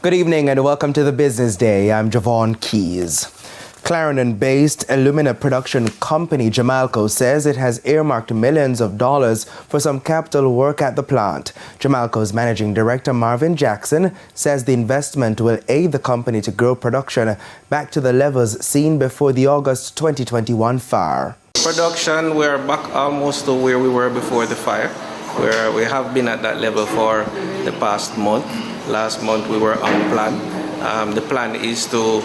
Good evening and welcome to the Business Day. I'm Javon Keys. Clarendon-based alumina production company JAMALCO says it has earmarked millions of dollars for some capital work at the plant. JAMALCO's managing director Marvin Jackson says the investment will aid the company to grow production back to the levels seen before the August 2021 fire. Production, we're back almost to where we were before the fire, where we have been at that level for the past month. Last month we were on plan. The plan is to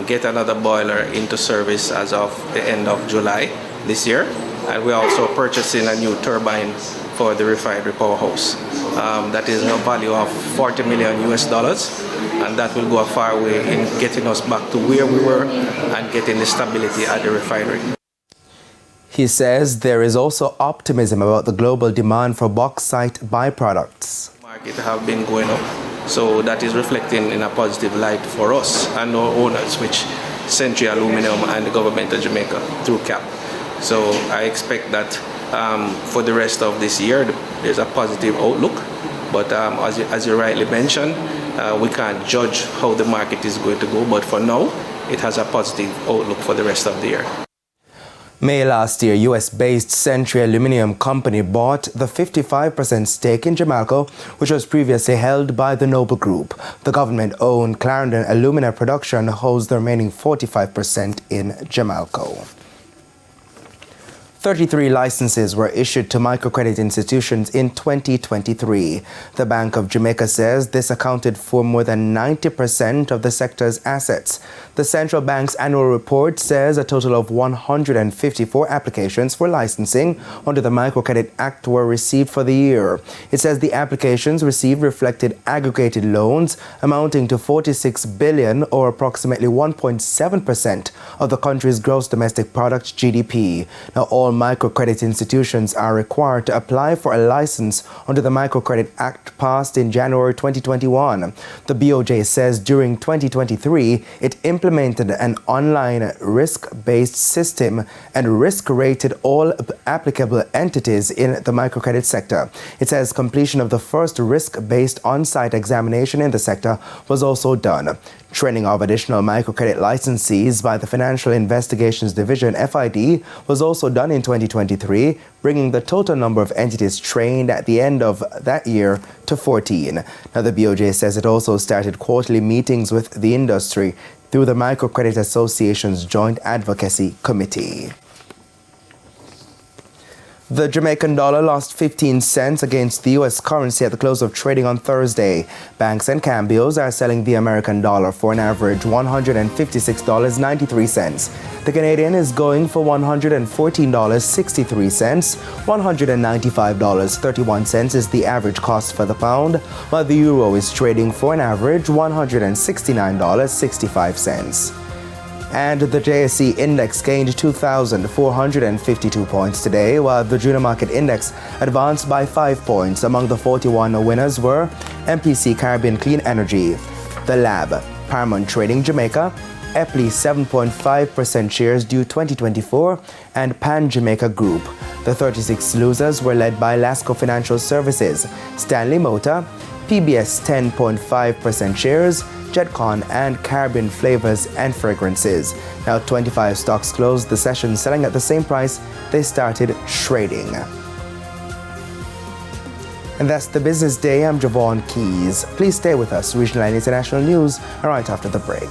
get another boiler into service as of the end of July this year, and we're also purchasing a new turbine for the refinery powerhouse. That is a value of $40 million, and that will go a far way in getting us back to where we were and getting the stability at the refinery. He says there is also optimism about the global demand for bauxite byproducts. Market have been going up, so that is reflecting in a positive light for us and our owners, which Century Aluminum and the government of Jamaica through CAP. So I expect that for the rest of this year there's a positive outlook, but as you rightly mentioned, we can't judge how the market is going to go, but for now it has a positive outlook for the rest of the year. May last year, US-based Century Aluminum Company bought the 55% stake in JAMALCO, which was previously held by the Noble Group. The government-owned Clarendon Alumina Production holds the remaining 45% in JAMALCO. 33 licenses were issued to microcredit institutions in 2023. The Bank of Jamaica says this accounted for more than 90% of the sector's assets. The central bank's annual report says a total of 154 applications for licensing under the Microcredit Act were received for the year. It says the applications received reflected aggregated loans amounting to $46 billion, or approximately 1.7% of the country's gross domestic product GDP. Now, all microcredit institutions are required to apply for a license under the Microcredit Act passed in January 2021. The BOJ says during 2023, it implemented an online risk-based system and risk-rated all applicable entities in the microcredit sector. It says completion of the first risk-based on-site examination in the sector was also done. Training of additional microcredit licensees by the Financial Investigations Division, FID, was also done in 2023, bringing the total number of entities trained at the end of that year to 14. Now, the BOJ says it also started quarterly meetings with the industry through the Microcredit Association's Joint Advocacy Committee. The Jamaican dollar lost 15 cents against the U.S. currency at the close of trading on Thursday. Banks and cambios are selling the American dollar for an average $156.93. The Canadian is going for $114.63. $195.31 is the average cost for the pound, while the euro is trading for an average $169.65. And the JSE index gained 2,452 points today, while the junior market index advanced by 5 points. Among the 41 winners were MPC Caribbean Clean Energy, The Lab, Paramount Trading Jamaica, Epley 7.5% shares due 2024, and Pan Jamaica Group. The 36 losers were led by Lasco Financial Services, Stanley Motor, PBS 10.5% shares, Jetcon, and Caribbean Flavors and Fragrances. Now, 25 stocks closed the session selling at the same price they started trading. And that's the Business Day. I'm Javon Keys. Please stay with us. Regional and international news are right after the break.